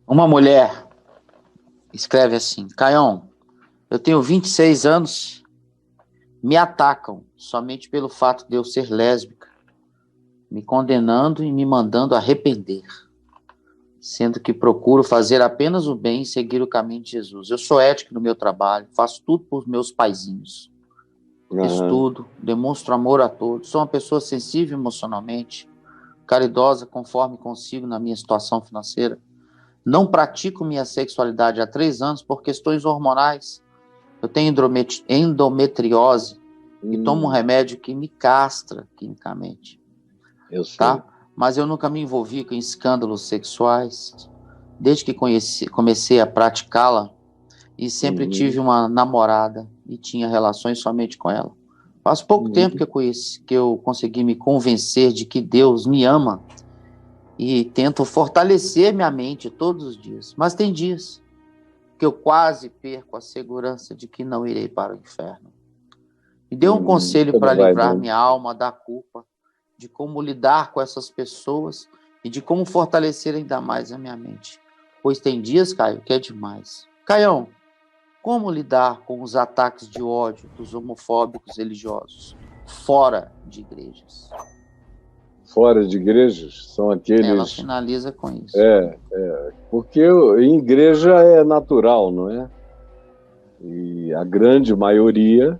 Uma mulher escreve assim: Caião, eu tenho 26 anos, me atacam somente pelo fato de eu ser lésbica, me condenando e me mandando arrepender, sendo que procuro fazer apenas o bem e seguir o caminho de Jesus. Eu sou ético no meu trabalho, faço tudo por meus paizinhos, estudo, demonstro amor a todos, sou uma pessoa sensível emocionalmente, caridosa conforme consigo na minha situação financeira. Não pratico minha sexualidade há 3 anos por questões hormonais. Eu tenho endometriose e tomo um remédio que me castra quimicamente. Eu sei. Tá? Mas eu nunca me envolvi com escândalos sexuais, desde que comecei a praticá-la, e sempre tive uma namorada e tinha relações somente com ela. Faz pouco tempo que eu consegui me convencer de que Deus me ama e tento fortalecer minha mente todos os dias. Mas tem dias que eu quase perco a segurança de que não irei para o inferno. Me dê um conselho para livrar minha alma da culpa, de como lidar com essas pessoas e de como fortalecer ainda mais a minha mente. Pois tem dias, Caio, que é demais. Caião, como lidar com os ataques de ódio dos homofóbicos religiosos fora de igrejas? Fora de igrejas? São aqueles... Ela finaliza com isso. Porque em igreja é natural, não é? E a grande maioria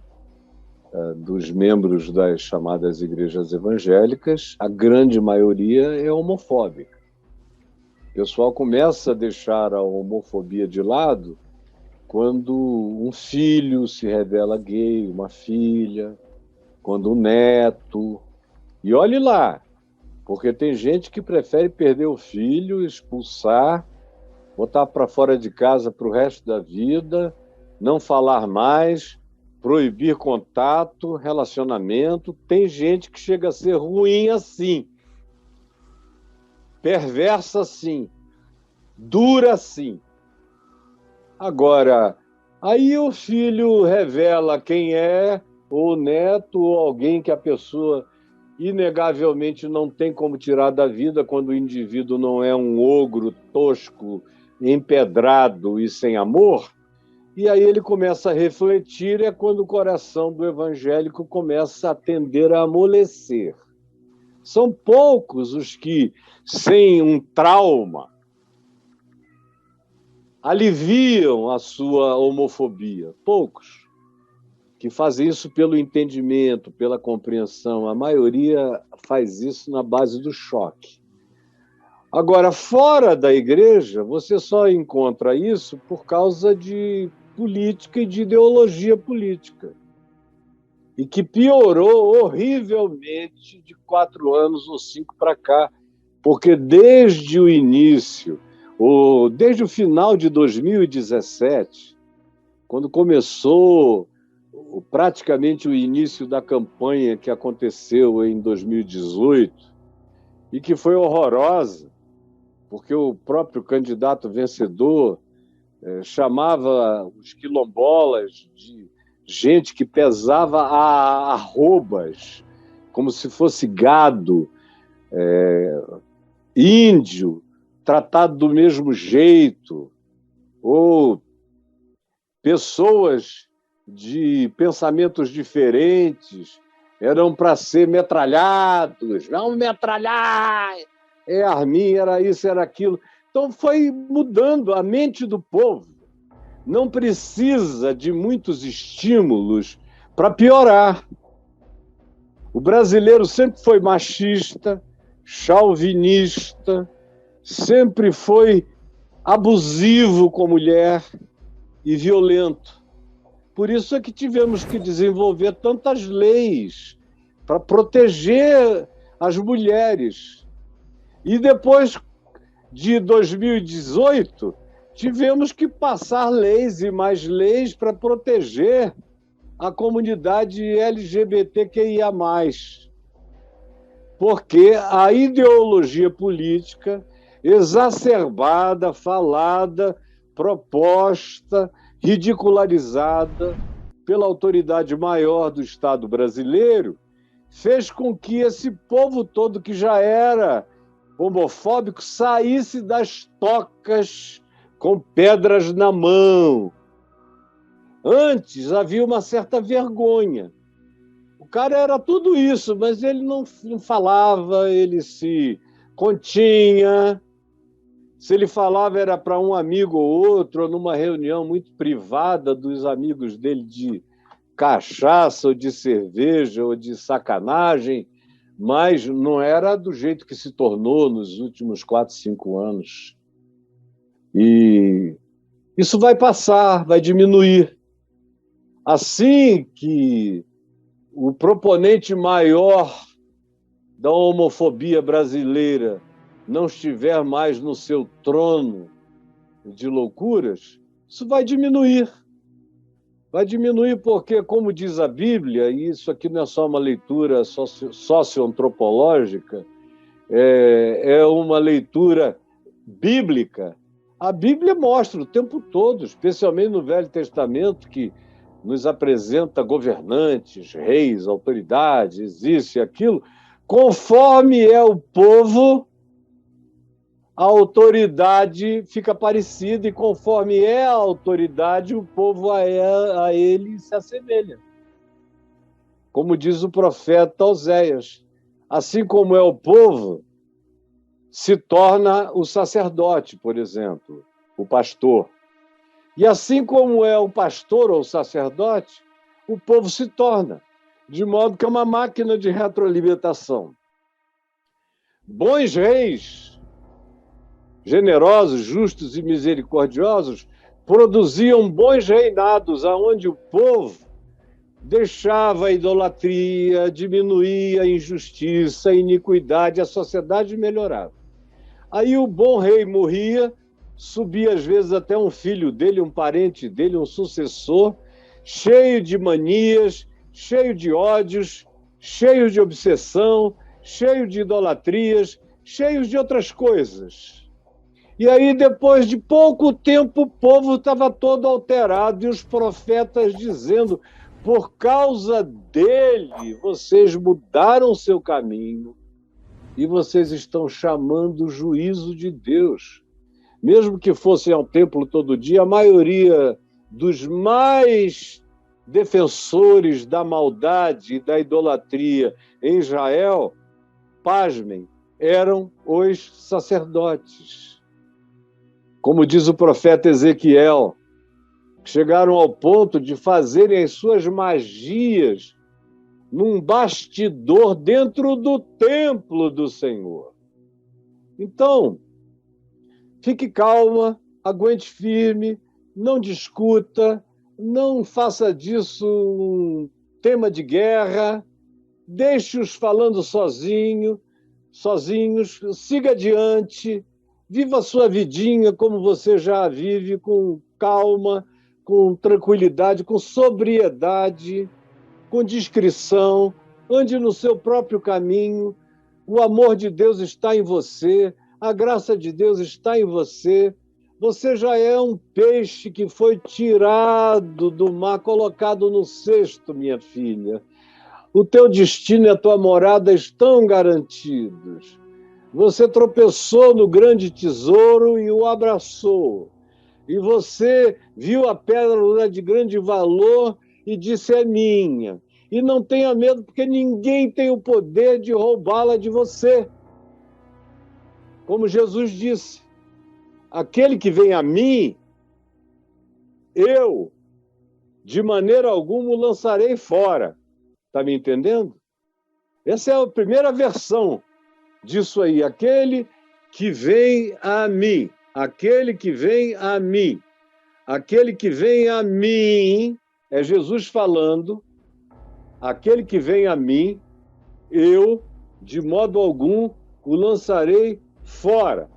dos membros das chamadas igrejas evangélicas, a grande maioria é homofóbica. O pessoal começa a deixar a homofobia de lado quando um filho se revela gay, uma filha, quando um neto. E olhe lá, porque tem gente que prefere perder o filho, expulsar, botar para fora de casa para o resto da vida, não falar mais, proibir contato, relacionamento. Tem gente que chega a ser ruim assim, perversa assim, dura assim. Agora, aí o filho revela quem é, ou o neto, ou alguém que a pessoa inegavelmente não tem como tirar da vida quando o indivíduo não é um ogro tosco, empedrado e sem amor. E aí ele começa a refletir, é quando o coração do evangélico começa a tender a amolecer. São poucos os que, sem um trauma, aliviam a sua homofobia. Poucos que fazem isso pelo entendimento, pela compreensão. A maioria faz isso na base do choque. Agora, fora da igreja, você só encontra isso por causa de política e de ideologia política. E que piorou horrivelmente de 4 anos ou 5 para cá, porque desde o início, ou desde o final de 2017, quando começou praticamente o início da campanha que aconteceu em 2018, e que foi horrorosa, porque o próprio candidato vencedor chamava os quilombolas de gente que pesava a arrobas, como se fosse gado, índio, tratado do mesmo jeito, ou pessoas de pensamentos diferentes eram para ser metralhados, não metralhar, arminha, era isso, era aquilo. Então foi mudando a mente do povo. Não precisa de muitos estímulos para piorar. O brasileiro sempre foi machista, chauvinista, sempre foi abusivo com a mulher e violento. Por isso é que tivemos que desenvolver tantas leis para proteger as mulheres. E depois de 2018, tivemos que passar leis e mais leis para proteger a comunidade LGBTQIA+. Porque a ideologia política exacerbada, falada, proposta, ridicularizada pela autoridade maior do Estado brasileiro, fez com que esse povo todo, que já era homofóbico saísse das tocas com pedras na mão. Antes havia uma certa vergonha. O cara era tudo isso, mas ele não falava, ele se continha. Se ele falava era para um amigo ou outro, ou numa reunião muito privada dos amigos dele de cachaça, ou de cerveja, ou de sacanagem, mas não era do jeito que se tornou nos últimos 4, 5 anos. E isso vai passar, vai diminuir. Assim que o proponente maior da homofobia brasileira não estiver mais no seu trono de loucuras, isso vai diminuir. Vai diminuir porque, como diz a Bíblia, e isso aqui não é só uma leitura socioantropológica, é uma leitura bíblica. A Bíblia mostra o tempo todo, especialmente no Velho Testamento, que nos apresenta governantes, reis, autoridades, isso e aquilo. Conforme é o povo, a autoridade fica parecida, e conforme é a autoridade, o povo a ele se assemelha. Como diz o profeta Oséias, assim como é o povo, se torna o sacerdote, por exemplo, o pastor. E assim como é o pastor ou o sacerdote, o povo se torna, de modo que é uma máquina de retroalimentação. Bons reis, generosos, justos e misericordiosos, produziam bons reinados, onde o povo deixava a idolatria, diminuía a injustiça, a iniquidade, a sociedade melhorava. Aí o bom rei morria, subia às vezes até um filho dele, um parente dele, um sucessor, cheio de manias, cheio de ódios, cheio de obsessão, cheio de idolatrias, cheio de outras coisas. E aí, depois de pouco tempo, o povo estava todo alterado, e os profetas dizendo: por causa dele, vocês mudaram seu caminho e vocês estão chamando o juízo de Deus. Mesmo que fossem ao templo todo dia, a maioria dos mais defensores da maldade e da idolatria em Israel, pasmem, eram os sacerdotes. Como diz o profeta Ezequiel, chegaram ao ponto de fazerem as suas magias num bastidor dentro do templo do Senhor. Então, fique calma, aguente firme, não discuta, não faça disso um tema de guerra, deixe-os falando sozinhos, siga adiante, viva a sua vidinha como você já a vive, com calma, com tranquilidade, com sobriedade, com discrição, ande no seu próprio caminho. O amor de Deus está em você, a graça de Deus está em você. Você já é um peixe que foi tirado do mar, colocado no cesto, minha filha. O teu destino e a tua morada estão garantidos. Você tropeçou no grande tesouro e o abraçou. E você viu a pérola de grande valor e disse: é minha. E não tenha medo, porque ninguém tem o poder de roubá-la de você. Como Jesus disse: aquele que vem a mim, eu, de maneira alguma, o lançarei fora. Está me entendendo? Essa é a primeira versão disso aí. Aquele que vem a mim. Aquele que vem a mim. Aquele que vem a mim, é Jesus falando. Aquele que vem a mim, eu, de modo algum, o lançarei fora.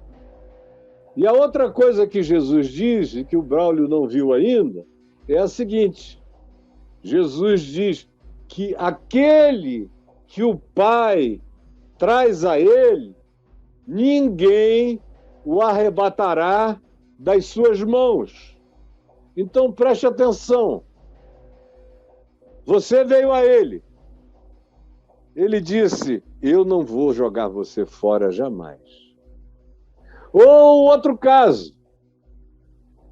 E a outra coisa que Jesus diz, e que o Braulio não viu ainda, é a seguinte: Jesus diz que aquele que o Pai traz a ele, ninguém o arrebatará das suas mãos. Então preste atenção. Você veio a ele. Ele disse: eu não vou jogar você fora jamais. Ou outro caso,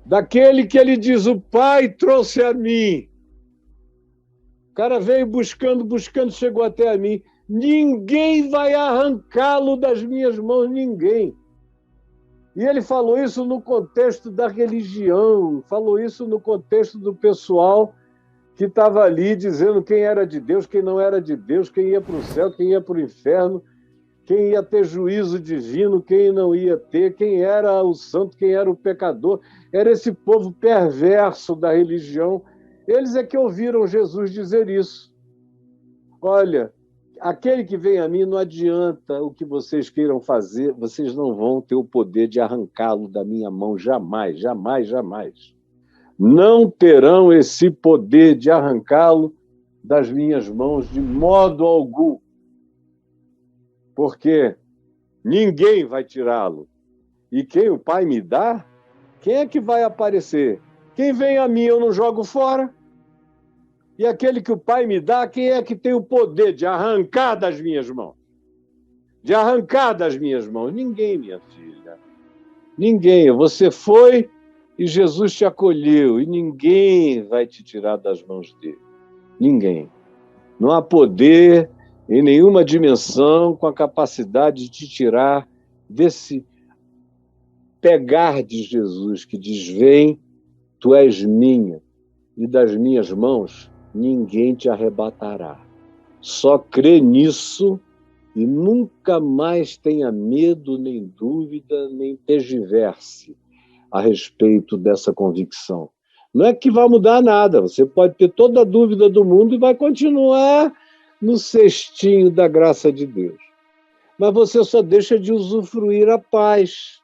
daquele que ele diz, o Pai trouxe a mim. O cara veio buscando, buscando, chegou até a mim. Ninguém vai arrancá-lo das minhas mãos, ninguém. E ele falou isso no contexto da religião, falou isso no contexto do pessoal que estava ali dizendo quem era de Deus, quem não era de Deus, quem ia para o céu, quem ia para o inferno, quem ia ter juízo divino, quem não ia ter, quem era o santo, quem era o pecador. Era esse povo perverso da religião. Eles é que ouviram Jesus dizer isso. Olha, aquele que vem a mim não adianta o que vocês queiram fazer, vocês não vão ter o poder de arrancá-lo da minha mão, jamais, jamais, jamais. Não terão esse poder de arrancá-lo das minhas mãos de modo algum, porque ninguém vai tirá-lo. E quem o Pai me dá, quem é que vai aparecer? Quem vem a mim eu não jogo fora. E aquele que o Pai me dá, quem é que tem o poder de arrancar das minhas mãos? De arrancar das minhas mãos? Ninguém, minha filha. Ninguém. Você foi e Jesus te acolheu, e ninguém vai te tirar das mãos dele. Ninguém. Não há poder em nenhuma dimensão com a capacidade de te tirar desse pegar de Jesus, que diz, vem, tu és minha, e das minhas mãos ninguém te arrebatará. Só crê nisso e nunca mais tenha medo, nem dúvida, nem tergiverse a respeito dessa convicção. Não é que vai mudar nada, você pode ter toda a dúvida do mundo e vai continuar no cestinho da graça de Deus. Mas você só deixa de usufruir a paz.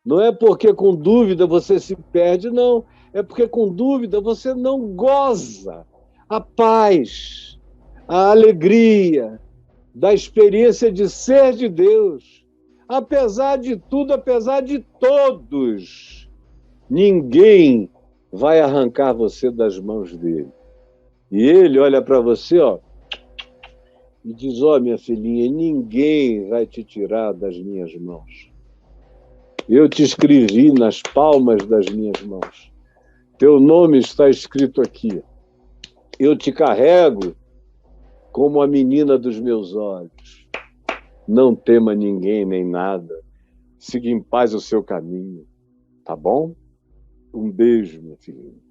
Não é porque com dúvida você se perde, não. É porque com dúvida você não goza a paz, a alegria da experiência de ser de Deus. Apesar de tudo, apesar de todos, ninguém vai arrancar você das mãos dele. E ele olha para você, ó, e diz, ó, minha filhinha, ninguém vai te tirar das minhas mãos. Eu te escrevi nas palmas das minhas mãos. Teu nome está escrito aqui. Eu te carrego como a menina dos meus olhos. Não tema ninguém nem nada. Siga em paz o seu caminho. Tá bom? Um beijo, minha filhinha.